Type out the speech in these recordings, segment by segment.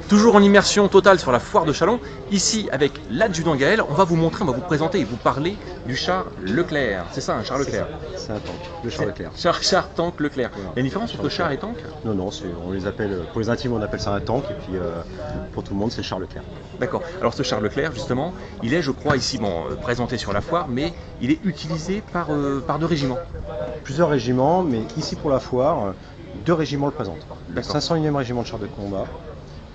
Toujours en immersion totale sur la foire de Châlons, ici avec l'adjudant Gaël, on va vous montrer, on va vous présenter et vous parler du char Leclerc. C'est ça, un char Leclerc. C'est un tank, le char Leclerc. Char tank Leclerc. Voilà. Il y a une différence entre char et tank? Non, non, on les appelle, pour les intimes on appelle ça un tank, et puis pour tout le monde c'est le char Leclerc. D'accord. Alors ce char Leclerc, justement, il est, je crois, ici présenté sur la foire, mais il est utilisé par 2 régiments. Plusieurs régiments, mais ici pour la foire, 2 régiments le présentent. Le D'accord. 501e régiment de chars de combat,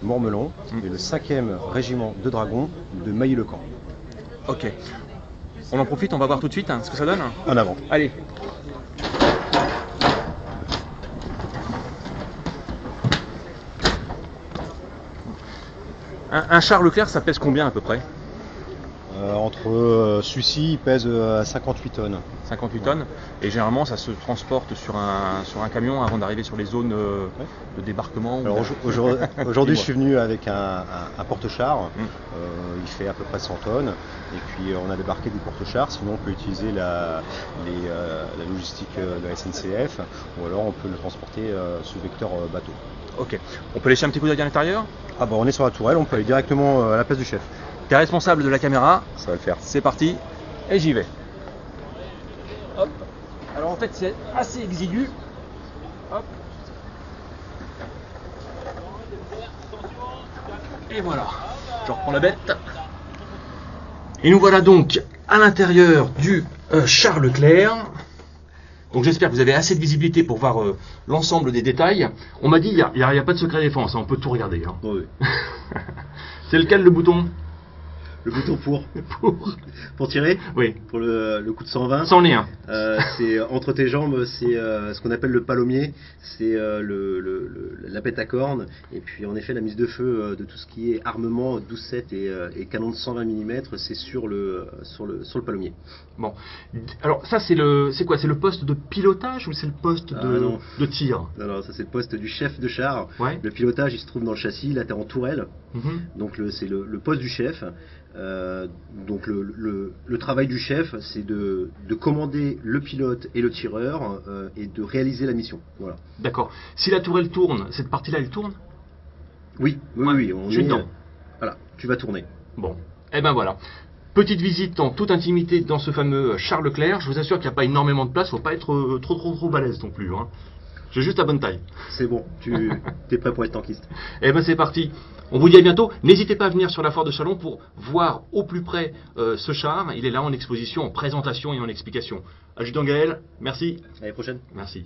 Mormelon, et le 5e régiment de dragons de Mailly-le-Camp. Ok. On en profite, on va voir tout de suite ce que ça donne. En avant. Allez. Un char Leclerc, ça pèse combien à peu près? Entre celui-ci, il pèse à 58 tonnes. 58 tonnes. Et généralement, ça se transporte sur un camion avant d'arriver sur les zones de débarquement. Alors aujourd'hui, je suis venu avec un porte-char. Il fait à peu près 100 tonnes. Et puis on a débarqué du porte-char. Sinon, on peut utiliser la logistique de la SNCF. Ou alors, on peut le transporter sous vecteur bateau. Ok. On peut laisser un petit coup d'œil à l'intérieur? Ah bon, on est sur la tourelle. On peut aller directement à la place du chef. T'es responsable de la caméra. Ça va le faire. C'est parti. Et j'y vais. Hop. Alors en fait c'est assez exigu. Hop. Et voilà. Je reprends la bête. Et nous voilà donc à l'intérieur du char Leclerc. Donc j'espère que vous avez assez de visibilité pour voir l'ensemble des détails. On m'a dit il n'y a pas de secret défense, on peut tout regarder. Hein. Oui. C'est lequel le bouton? Le bouton pour tirer. Oui. Pour le coup de 120. C'en est un. C'est entre tes jambes, c'est ce qu'on appelle le palommier, c'est la pète à corne, et puis en effet la mise de feu de tout ce qui est armement 12-7 et canon de 120 mm, c'est sur le palommier. Bon, alors ça c'est quoi? C'est le poste de pilotage ou c'est le poste de tir? Non, ça c'est le poste du chef de char. Ouais. Le pilotage il se trouve dans le châssis, là t'es en tourelle, donc c'est le poste du chef. Donc le travail du chef, c'est de commander le pilote et le tireur et de réaliser la mission. Voilà. D'accord. Si la tourelle tourne, cette partie-là, elle tourne? Oui. Je suis dedans. Voilà, tu vas tourner. Bon, et ben voilà. Petite visite en toute intimité dans ce fameux char Leclerc. Je vous assure qu'il n'y a pas énormément de place, faut pas être trop balèze non plus. Hein. J'ai juste la bonne taille. C'est bon, tu es prêt pour être tankiste. Et ben c'est parti. On vous dit à bientôt. N'hésitez pas à venir sur la foire de Châlons pour voir au plus près ce char. Il est là en exposition, en présentation et en explication. Adjudant Gaël, merci. À la prochaine. Merci.